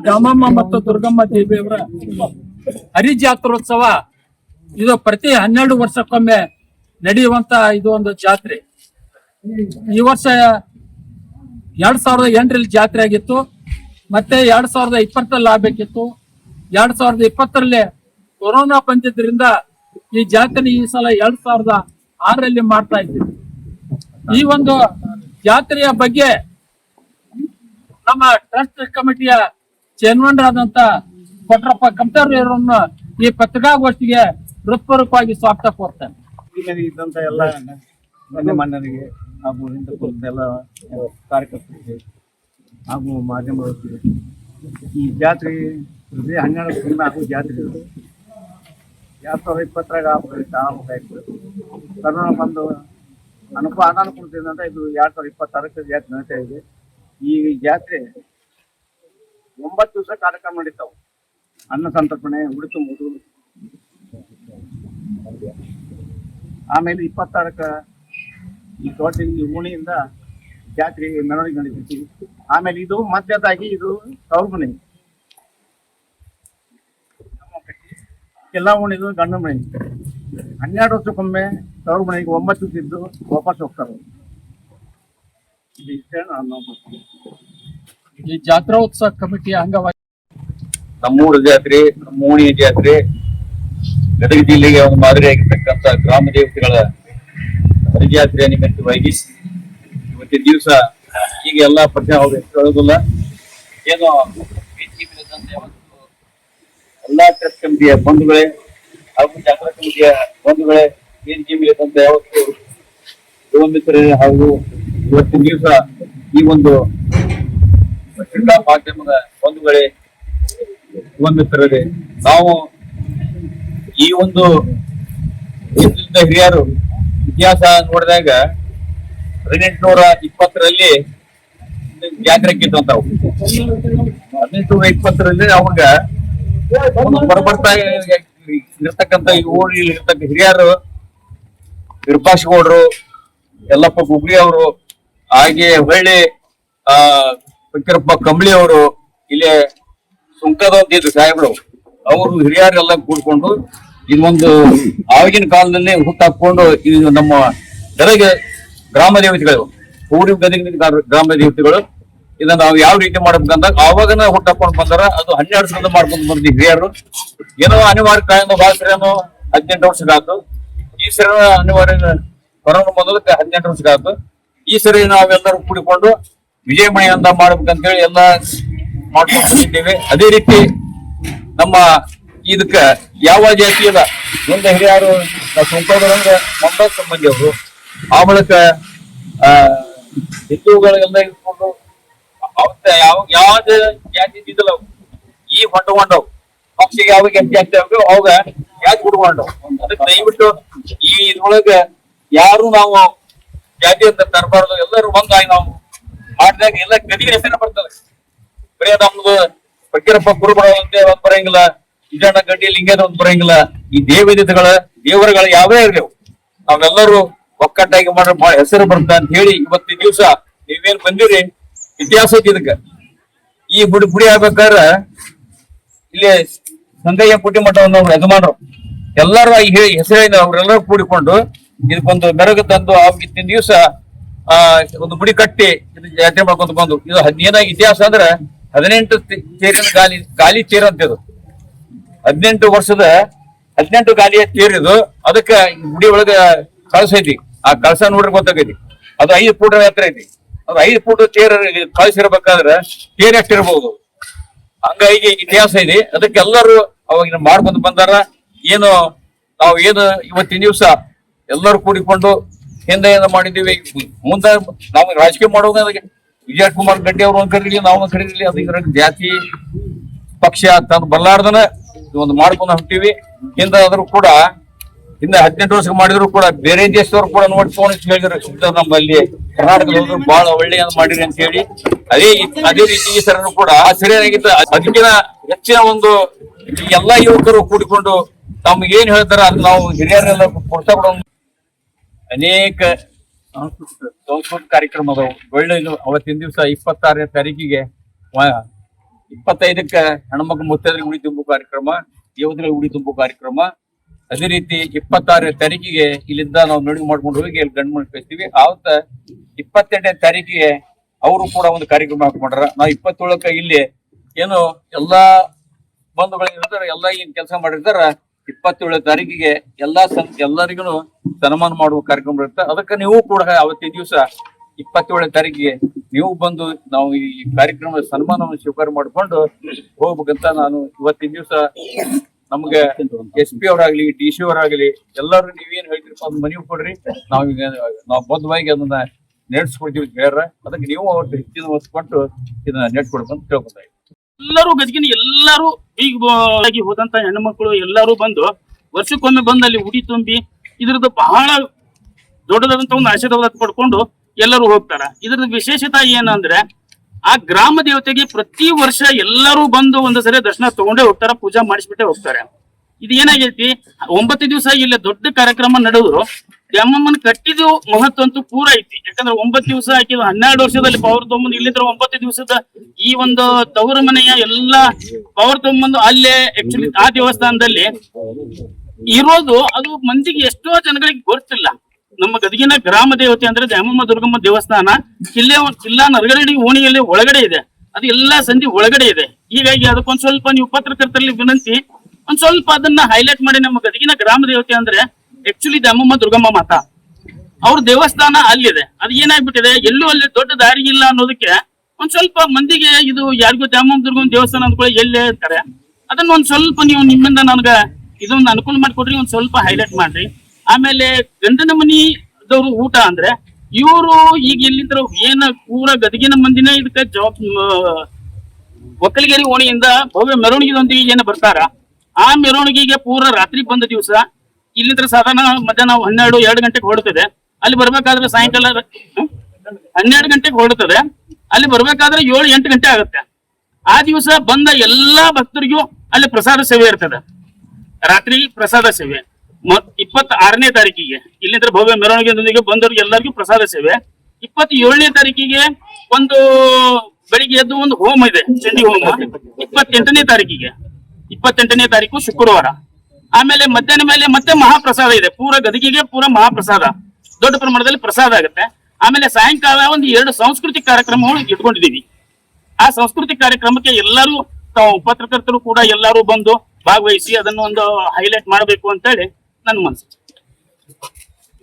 ಗಾಮಮ್ಮ ಮತ್ತು ದುರ್ಗಮ್ಮ ದೇವಿಯವರ ಹರಿಜಾತ್ರೋತ್ಸವ ಇದು ಪ್ರತಿ 12 ವರ್ಷಕ್ಕೊಮ್ಮೆ ನಡೆಯುವಂತ ಇದು ಒಂದು ಜಾತ್ರೆ. ಈ ವರ್ಷ 2008ರಲ್ಲಿ ಜಾತ್ರೆ ಆಗಿತ್ತು, ಮತ್ತೆ 2020ರಲ್ಲಿ ಆಗ್ಬೇಕಿತ್ತು. 2020ರಲ್ಲಿ ಕೊರೋನಾ ಬಂದಿದ್ರಿಂದ ಈ ಜಾತ್ರೆ ಈ ಸಲ 2006ರಲ್ಲಿ ಮಾಡ್ತಾ ಇದ್ದೀವಿ. ಈ ಒಂದು ಜಾತ್ರೆಯ ಬಗ್ಗೆ ನಮ್ಮ ಟ್ರಸ್ಟ್ ಕಮಿಟಿಯ ಚೇರ್ಮನ್ ಆದಂತ ಕೊಟ್ರಪ್ಪ ಕಮತಾರವರನ್ನು ಈ ಪತ್ರಿಕಾಗೋಷ್ಠಿಗೆ ಹೃತ್ಪೂರ್ವಕವಾಗಿ ಸ್ವಾಗತ ಕೋರ್ತೇನೆ. ಇದ್ದಂತ ಎಲ್ಲ ಗಣ್ಯಮಾನ್ಯರಿಗೆ ಹಾಗೂ ಎಲ್ಲ ಕಾರ್ಯಕರ್ತರಿಗೆ ಹಾಗೂ ಮಾಧ್ಯಮದವರಿಗೆ ಈ ಜಾತ್ರೆ 12 ಹಾಗೂ ಜಾತ್ರೆ 2020ರಾಗ ಆಗಬೇಕಾಯ್ತು. ಕರೋನಾ ಬಂದು ಅನಾನುಕೂಲದಿಂದ ಇದು 2026ಕ್ಕೆ ಜಾತ್ರೆ ನಡೀತಾ ಇದೆ. ಈ ಜಾತ್ರೆ 9 ದಿವಸ ಕಾರ್ಯಕ್ರಮ ನಡೀತಾವೆ. ಅನ್ನ ಸಂತರ್ಪಣೆ, ಉಡಿ ತುಂಬುದು, ಆಮೇಲೆ 26ಕ್ಕೆ ಈ ದೊಡ್ಡ ಓಣಿಯಿಂದ ಜಾತ್ರೆ ಮೆರವಣಿಗೆ ನಡೀತೈತಿ. ಆಮೇಲೆ ಇದು ಮಧ್ಯದಾಗಿ ಇದು ತವ್ರ ಮನೆ, ಎಲ್ಲ ಓಣಿದು ಗಂಡು ಮನೆ. 12 ವರ್ಷಕ್ಕೊಮ್ಮೆ ತವ್ರ ಮನೆಗೆ 9 ದಿವಸ ಇದ್ದು ವಾಪಸ್ ಹೋಗ್ತಾರೆ. ಈ ಜಾತ್ರೋತ್ಸವ ಕಮಿಟಿಯ ಅಂಗವಾಗಿ ನಮ್ಮೂರು ಜಾತ್ರೆ, ನಮ್ಮೋಣಿಯ ಜಾತ್ರೆ ಗದಗ ಜಿಲ್ಲೆಗೆ ಒಂದು ಮಾದರಿಯಾಗಿರ್ತಕ್ಕಂಥ ಗ್ರಾಮ ದೇವತೆಗಳ ಹರಿಜಾತ್ರೆಯ ನಿಮಿತ್ತವಾಗಿ ಇವತ್ತಿನ ದಿವಸ ಈಗ ಎಲ್ಲಾ ಪ್ರಶ್ನೆ ಹೇಳೋದಿಲ್ಲ. ಏನೋ ಎಲ್ಲಾ ಟ್ರಸ್ಟ್ ಕಮಿಟಿಯ ಬಂಧುಗಳೇ ಹಾಗೂ ಜಾತ್ರಾ ಕಮಿಟಿಯ ಬಂಧುಗಳೇ, ವೇದಿಕೆ ಮೇಲಿದ್ದಂತ ಯಾವತ್ತು ಯುವ ಮಿತ್ರರೇ ಹಾಗೂ ಇವತ್ತಿನ ದಿವಸ ಈ ಒಂದು ಪತ್ರಿಕಾ ಮಾಧ್ಯಮದ ಬಂಧುಗಳೇ, ಯುವ ಮಿತ್ರರೇ, ನಾವು ಈ ಒಂದು ಹಿರಿಯರು ಇತಿಹಾಸ ನೋಡಿದಾಗ 1820ರಲ್ಲಿ ಜಾತ್ರೆ ಕಿತ್ತಂತಾವು. 1820ರಲ್ಲಿ ಅವಾಗ ಬರ್ಬರ್ತಾ ಇರ್ತಕ್ಕಂಥ ಈ ಊರಲ್ಲಿ ಇರ್ತಕ್ಕ ಹಿರಿಯರು ವಿರೂಪಾಕ್ಷಗೌಡರು, ಯಲ್ಲಪ್ಪ ಗುಗ್ಲಿ ಅವರು, ಹಾಗೆ ಹೊಳ್ಳಿ ಫಕೀರಪ್ಪ ಕಂಬಳಿ ಅವರು, ಇಲ್ಲಿ ಸುಂಕದ ಇದ್ರು ಸಾಹೇಬ್ರು, ಅವರು ಹಿರಿಯರೆಲ್ಲ ಕೂಡ್ಕೊಂಡು ಇದೊಂದು ಆವಾಗಿನ ಕಾಲದಲ್ಲಿ ಹುಟ್ಟಾಕೊಂಡು ಇದು ನಮ್ಮ ಗದಗ ಗ್ರಾಮ ದೇವತೆಗಳು, ಊರಿ ಗದಗಿನ ಗ್ರಾಮ ದೇವತೆಗಳು, ಇದನ್ನ ನಾವು ಯಾವ ರೀತಿ ಮಾಡ್ಬೇಕಂದಾಗ ಆವಾಗನ ಹುಟ್ಟಾಕೊಂಡು ಬಂದಾರ. ಅದು 12 ವರ್ಷದಿಂದ ಮಾಡ್ಕೊಂಡು ಬಂದಿ ಹಿರಿಯರು. ಏನೋ ಅನಿವಾರ್ಯ ಕಾಯಿಂದ ಭಾಳ ಸರಿನೋ 18 ವರ್ಷಕ್ಕೆ ಆಯ್ತು. ಈ ಸರಿ ಅನಿವಾರ್ಯ ಕೊರೋನಾ ಬಂದದಕ್ಕೆ 18 ವರ್ಷಕ್ಕೆ ಆಯ್ತು. ಈ ಸರಿ ನಾವೆಲ್ಲರೂ ಕೂಡಿಕೊಂಡು ವಿಜಯಮಣಿಯಿಂದ ಮಾಡ್ಬೇಕಂತೇಳಿ ಎಲ್ಲ ಮಾಡ್ಕೊಂಡು ಬಂದಿದ್ದೇವೆ. ಅದೇ ರೀತಿ ನಮ್ಮ ಇದಕ್ಕ ಯಾವ ಜಾತಿ ಇಲ್ಲ, ಮುಂದೆ ಹಿರಿಯರು ಸುಂಕದಂದ್ರೆ ಮಂದ ಸಂಬಂಧಿ ಅವರು, ಆ ಮೂಲಕ ಹಿಂದೂಗಳೆಲ್ಲ ಇಟ್ಕೊಂಡು ಅವತ್ತ ಯಾವ ಜಾತಿ ಇದ್ದಿಲ್ಲ, ಈ ಹೊಂಟವು ಪಕ್ಷಿಗೆ ಯಾವ ಜಾತಿ ಆಗ್ತೇವೆ ಅವಾಗ ಯಾಕೆ ಹುಡ್ಕೊಂಡವು. ಅದಕ್ಕೆ ದಯವಿಟ್ಟು ಈ ಇದ್ರೊಳಗ ಯಾರು ನಾವು ಜಾತಿ ಅಂತ ತರಬಾರ್ದು. ಎಲ್ಲರೂ ಒಂದಾಗಿ ನಾವು ಮಾಡಿದಾಗ ಎಲ್ಲ ಗದಿಗೆ ಹೆಸರು ಬರ್ತದೆ. ಬರೀ ನಮ್ದು ಫಕೀರಪ್ಪ ಕುರುಬರ ಒಂದೇ ಒಂದ್ ಬರಂಗಿಲ್ಲ, ಇಜಣ್ಣ ಗಡ್ಡಿ ಲಿಂಗದ ಒಂದ್ ಬರಂಗಿಲ್ಲ. ಈ ದೇವರುಗಳ ಯಾವೇ ಇರ್ಲಿ ನಾವೆಲ್ಲರೂ ಒಕ್ಕಟ್ಟಾಗಿ ಮಾಡ್ರೆ ಬಹಳ ಹೆಸರು ಬರುತ್ತ ಅಂತ ಹೇಳಿ ಇವತ್ತಿನ ದಿವಸ ನೀವೇನ್ ಬಂದಿರಿ ಇತಿಹಾಸ ಐತಿ. ಇದಕ್ಕ ಈ ಗುಡಿ ಆಗ್ಬೇಕಾದ್ರ ಇಲ್ಲಿ ಸಂಗಯ್ಯ ಪುಟ್ಟಿಮಠವನ್ನು ಯಜಮಾನರು ಎಲ್ಲರೂ ಈ ಹೆಸರಿನ ಅವರೆಲ್ಲರೂ ಕೂಡಿಕೊಂಡು ಇದಕ್ಕೊಂದು ಮೆರಗು ತಂದು ಅವತ್ತಿನ ದಿವಸ ಒಂದು ಗುಡಿ ಕಟ್ಟಿ ಜಾತ್ರೆ ಮಾಡ್ಕೊಂತ ಬಂದು ಇದು ಏನಾಗಿ ಇತಿಹಾಸ ಅಂದ್ರೆ 18 ತೇರಿನ ಗಾಲಿ ತೇರು ಅಂತ ಇದು 18 ವರ್ಷದ 18 ಗಾಲಿಯ ತೇರಿದು. ಅದಕ್ಕೆ ಗುಡಿ ಒಳಗ ಕಳಸ ಐತಿ. ಆ ಕಳಸ ನೋಡ್ರಿ ಗೊತ್ತಾಗೈತಿ. ಅದು 5 ಫೂಟ್ ಎತ್ತರ ಐತಿ. ಅದು 5 ಫೂಟ್ ತೇರು ಕಳಿಸಿರ್ಬೇಕಾದ್ರೆ ತೇರು ಎಷ್ಟಿರ್ಬಹುದು. ಹಂಗಾಗಿ ಇತಿಹಾಸ ಇದೆ. ಅದಕ್ಕೆ ಎಲ್ಲರೂ ಅವಾಗ ಮಾಡ್ಕೊಂತ ಬಂದಾರ. ಏನು ನಾವು ಇವತ್ತಿನ ದಿವಸ ಎಲ್ಲರೂ ಕೂಡಿಕೊಂಡು ಹಿಂದೆ ಮಾಡಿದ್ದೀವಿ. ಮುಂದೆ ನಾವು ರಾಜಕೀಯ ಮಾಡುವಾಗ ವಿಜಯ ಕುಮಾರ್ ಗಡ್ಡಿ ಅವರು ಒಂದ್ ಕರೀಲಿ, ನಾವು ಕರೀಲಿ, ಅದು ಇದ್ರಾಗ ಜಾತಿ ಪಕ್ಷ ತಂದು ಬಲ್ಲಾರ್ದನ ಒಂದು ಮಾಡ್ಕೊಂಡು ಹೊಂಟಿವಿ. ಹಿಂದೆ ಆದ್ರೂ ಕೂಡ ಹಿಂದೆ 18 ವರ್ಷಕ್ಕೆ ಮಾಡಿದ್ರು ಕೂಡ ಬೇರೆ ದೇಶದವ್ರು ಕೂಡ ನೋಡ್ಕೊಂಡು ಹೇಳಿದ್ರು ನಮ್ಮಲ್ಲಿ ಕರ್ನಾಟಕದವ್ರು ಬಹಳ ಒಳ್ಳೆಯ ಮಾಡಿರಿ ಅಂತ ಹೇಳಿ. ಅದೇ ರೀತಿ ಈ ಸರನು ಕೂಡ ಸರಿಯಾಗಿತ್ತು. ಅದಕ್ಕಿಂತ ಹೆಚ್ಚಿನ ಒಂದು ಎಲ್ಲಾ ಯುವಕರು ಕೂಡಿಕೊಂಡು ತಮ್ಗೆ ಏನ್ ಹೇಳ್ತಾರ ಅದು ನಾವು ಹಿರಿಯರೆಲ್ಲ ಪ್ರೋತ್ಸಾಹ ಕೊಡೋ ಅನೇಕ ಸಾಂಸ್ಕೃತಿಕ ಕಾರ್ಯಕ್ರಮ ಅದಾವು. ಒಳ್ಳೆ ಅವತ್ತಿನ ದಿವಸ 26ನೇ ತಾರೀಕಿಗೆ 25ಕ್ಕೆ ಹೆಣ್ಮಕ್ಳು ಮುತ್ತೈದರಿಗೆ ಉಡಿ ತುಂಬು ಕಾರ್ಯಕ್ರಮ, ಯುವತಿಗಳಿಗೆ ಉಡಿ ತುಂಬು ಕಾರ್ಯಕ್ರಮ. ಅದೇ ರೀತಿ 26ನೇ ತಾರೀಕಿಗೆ ಇಲ್ಲಿಂದ ನಾವು ಮೆರವಣಿಗೆ ಮಾಡ್ಕೊಂಡು ಹೋಗಿ ಇಲ್ಲಿ ಗಂಡು ಮನೆ ಕಳಿಸ್ತೀವಿ. ಆವತ್ತ 28ನೇ ತಾರೀಕಿಗೆ ಅವರು ಕೂಡ ಒಂದು ಕಾರ್ಯಕ್ರಮ ಹಾಕೊಂಡ್ರ. ನಾವು 27ಕ್ಕೆ ಇಲ್ಲಿ ಏನು ಎಲ್ಲಾ ಬಂಧುಗಳು ಇರ್ತಾರೆ, ಎಲ್ಲಾ ಏನ್ ಕೆಲಸ ಮಾಡಿರ್ತಾರ, 27ನೇ ತಾರೀಕಿಗೆ ಎಲ್ಲರಿಗೂ ಸನ್ಮಾನ ಮಾಡುವ ಕಾರ್ಯಕ್ರಮ ಇರುತ್ತೆ. ಅದಕ್ಕೆ ನೀವು ಕೂಡ ಅವತ್ತಿನ ದಿವಸ 27ನೇ ತಾರೀಕಿಗೆ ನೀವು ಬಂದು ನಾವು ಈ ಕಾರ್ಯಕ್ರಮದ ಸನ್ಮಾನವನ್ನು ಸ್ವೀಕಾರ ಮಾಡಿಕೊಂಡು ಹೋಗ್ಬೇಕಂತ ನಾನು ಇವತ್ತಿನ ದಿವಸ ನಮ್ಗೆ SP ಅವರಾಗ್ಲಿ DC ಅವರಾಗ್ಲಿ ಎಲ್ಲರೂ ನೀವೇನ್ ಹೇಳ್ತೀರಪ್ಪ ಅದ್ ಮನವಿ ಕೊಡ್ರಿ, ನಾವು ಬದ್ಧವಾಗಿ ಅದನ್ನ ನಡೆಸ್ಕೊಡ್ತೀವಿ ಹೇಳ್ರ. ಅದಕ್ಕೆ ನೀವು ಅವ್ರ ಹೆಚ್ಚಿನ ಒತ್ತು ಕೊಟ್ಟು ಇದನ್ನ ನೆಟ್ಕೊಡ್ಬೇಕಂತ ಕೇಳ್ಕೊತಾ ಇದ್ದೀವಿ. ಎಲ್ಲರೂ ಗದಗಿನ ಎಲ್ಲರೂ ಈಗ ಹೋದಂತ ಹೆಣ್ಮಕ್ಳು ಎಲ್ಲರೂ ಬಂದು ವರ್ಷಕ್ಕೊಮ್ಮೆ ಬಂದು ಅಲ್ಲಿ ಉಡಿ ತುಂಬಿ ಇದ್ರದ್ದು ಬಹಳ ದೊಡ್ಡದಾದಂತ ಒಂದು ಆಶೀರ್ವಾದ ಪಡ್ಕೊಂಡು ಎಲ್ಲರೂ ಹೋಗ್ತಾರ. ಇದ್ರದ್ದು ವಿಶೇಷತೆ ಏನಂದ್ರೆ ಆ ಗ್ರಾಮ ದೇವತೆಗೆ ಪ್ರತಿ ವರ್ಷ ಎಲ್ಲರೂ ಬಂದು ಒಂದು ಸರಿ ದರ್ಶನ ತಗೊಂಡೇ ಹೋಗ್ತಾರ, ಪೂಜಾ ಮಾಡಿಸ್ಬಿಟ್ಟೆ ಹೋಗ್ತಾರೆ. ಇದು ಏನಾಗೈತಿ, 9 ದಿವಸ ಇಲ್ಲಿ ದೊಡ್ಡ ಕಾರ್ಯಕ್ರಮ ನಡೆದ್ರು. ದ್ಯಾಮಮ್ಮನ ಕಟ್ಟಿದ್ದು ಮಹತ್ವ ಅಂತೂ ಪೂರ ಐತಿ. ಯಾಕಂದ್ರೆ 9 ದಿವಸ ಹಾಕಿದ್ರು, 12 ವರ್ಷದಲ್ಲಿ ಪವರ್ ತಗೊಂಬಂದು ಇಲ್ಲಿಂದ್ರ 9 ದಿವಸದ ಈ ಒಂದು ತವರು ಮನೆಯ ಎಲ್ಲಾ ಪವರ್ ತಗೊಂಬಂದು ಅಲ್ಲೇ ಆಕ್ಚುಲಿ ಆ ದೇವಸ್ಥಾನದಲ್ಲಿ ಇರೋದು. ಅದು ಮಂದಿಗೆ ಎಷ್ಟೋ ಜನಗಳಿಗೆ ಗೊತ್ತಿಲ್ಲ. ನಮ್ಮ ಗದಗಿನ ಗ್ರಾಮ ದೇವತೆ ಅಂದ್ರೆ ದ್ಯಾಮಮ್ಮ ದುರ್ಗಮ್ಮ ದೇವಸ್ಥಾನ ಕಿಲ್ಲಾ ನರಗರಡಿ ಓಣಿಯಲ್ಲಿ ಒಳಗಡೆ ಇದೆ. ಅದು ಎಲ್ಲಾ ಸಂಧಿ ಒಳಗಡೆ ಇದೆ. ಹೀಗಾಗಿ ಅದಕ್ಕೊಂದ್ ಸ್ವಲ್ಪ ನೀವು ಪತ್ರಕರ್ತರಲ್ಲಿ ವಿನಂತಿ, ಒಂದ್ ಸ್ವಲ್ಪ ಅದನ್ನ ಹೈಲೈಟ್ ಮಾಡಿ. ನಮ್ಮ ಗದಗಿನ ಗ್ರಾಮ ದೇವತೆ ಅಂದ್ರೆ ಆಕ್ಚುಲಿ ದ್ಯಾಮಮ್ಮ ದುರ್ಗಮ್ಮ ಮಾತಾ, ಅವ್ರ ದೇವಸ್ಥಾನ ಅಲ್ಲಿದೆ. ಅದು ಏನಾಗ್ಬಿಟ್ಟಿದೆ, ಎಲ್ಲೂ ಅಲ್ಲಿ ದೊಡ್ಡ ದಾರಿ ಇಲ್ಲ ಅನ್ನೋದಕ್ಕೆ ಒಂದ್ ಸ್ವಲ್ಪ ಮಂದಿಗೆ ಇದು ಯಾರಿಗೂ ದ್ಯಾಮಮ್ಮ ದುರ್ಗಮ್ಮ ದೇವಸ್ಥಾನ ಅಂದ್ಕೊಳ್ಳಿ ಎಲ್ಲೇ ಇರ್ತಾರೆ. ಅದನ್ನ ಒಂದ್ ಸ್ವಲ್ಪ ನೀವು ನಿಮ್ಮಿಂದ ನನ್ಗ ಇದೊಂದು ಅನುಕೂಲ ಮಾಡ್ಕೊಡ್ರಿ, ಒಂದ್ ಸ್ವಲ್ಪ ಹೈಲೈಟ್ ಮಾಡ್ರಿ. ಆಮೇಲೆ ಗಂಡನ ಮನಿದವ್ರು ಊಟ ಅಂದ್ರೆ ಇವರು ಈಗ ಎಲ್ಲಿಂದ್ರ ಏನ ಪೂರ ಗದಗಿನ ಮಂದಿನ ಇದಕ್ಕೆ ಒಕ್ಕಲಿಗೇರಿ ಓಣಿಯಿಂದ ಭವ್ಯ ಮೆರವಣಿಗೆದೊಂದಿಗೆ ಏನ ಬರ್ತಾರ, ಆ ಮೆರವಣಿಗೆಗೆ ಪೂರ ರಾತ್ರಿ ಬಂದ ದಿವಸ ಇಲ್ಲಿಂದ್ರ ಸಾಧಾರಣ ಮಧ್ಯಾಹ್ನ 12-2 ಗಂಟೆಗೆ ಹೊರಡ್ತದೆ. ಅಲ್ಲಿ ಬರ್ಬೇಕಾದ್ರೆ ಸಾಯಂಕಾಲ 12 ಗಂಟೆಗೆ ಹೊರಡ್ತದೆ. ಅಲ್ಲಿ ಬರ್ಬೇಕಾದ್ರೆ 7-8 ಗಂಟೆ ಆಗುತ್ತೆ. ಆ ದಿವಸ ಬಂದ ಎಲ್ಲಾ ಭಕ್ತರಿಗೂ ಅಲ್ಲಿ ಪ್ರಸಾದ ಸೇವೆ ಇರ್ತದೆ. ರಾತ್ರಿ ಪ್ರಸಾದ ಸೇವೆ 26ನೇ ತಾರೀಕಿಗೆ ಇಲ್ಲಿಂದ ಭವ್ಯ ಮೆರವಣಿಗೆಯೊಂದಿಗೆ ಬಂದವ್ರಿಗೆ ಎಲ್ಲರಿಗೂ ಪ್ರಸಾದ ಸೇವೆ. 27ನೇ ತಾರೀಕಿಗೆ ಒಂದು ಬೆಳಿಗ್ಗೆ ಎದ್ದು ಒಂದು ಹೋಮ ಇದೆ, ಚಂಡಿ ಹೋಮ. 28ನೇ ತಾರೀಕು ಶುಕ್ರವಾರ. ಆಮೇಲೆ ಮಧ್ಯಾಹ್ನ ಮೇಲೆ ಮತ್ತೆ ಮಹಾಪ್ರಸಾದ ಇದೆ. ಪೂರ ಗದಗಿಗೆ ಪೂರ ಮಹಾಪ್ರಸಾದ ದೊಡ್ಡ ಪ್ರಮಾಣದಲ್ಲಿ ಪ್ರಸಾದ ಆಗುತ್ತೆ. ಆಮೇಲೆ ಸಾಯಂಕಾಲ ಒಂದು 2 ಸಾಂಸ್ಕೃತಿಕ ಕಾರ್ಯಕ್ರಮಗಳು ಇಟ್ಕೊಂಡಿದೀವಿ. ಆ ಸಾಂಸ್ಕೃತಿಕ ಕಾರ್ಯಕ್ರಮಕ್ಕೆ ಎಲ್ಲರೂ ಪತ್ರಕರ್ತರು ಕೂಡ ಎಲ್ಲರೂ ಬಂದು ಭಾಗವಹಿಸಿ ಅದನ್ನು ಒಂದು ಹೈಲೈಟ್ ಮಾಡಬೇಕು ಅಂತ ಹೇಳಿ ನನ್ನ ಮನಸ್ಸು.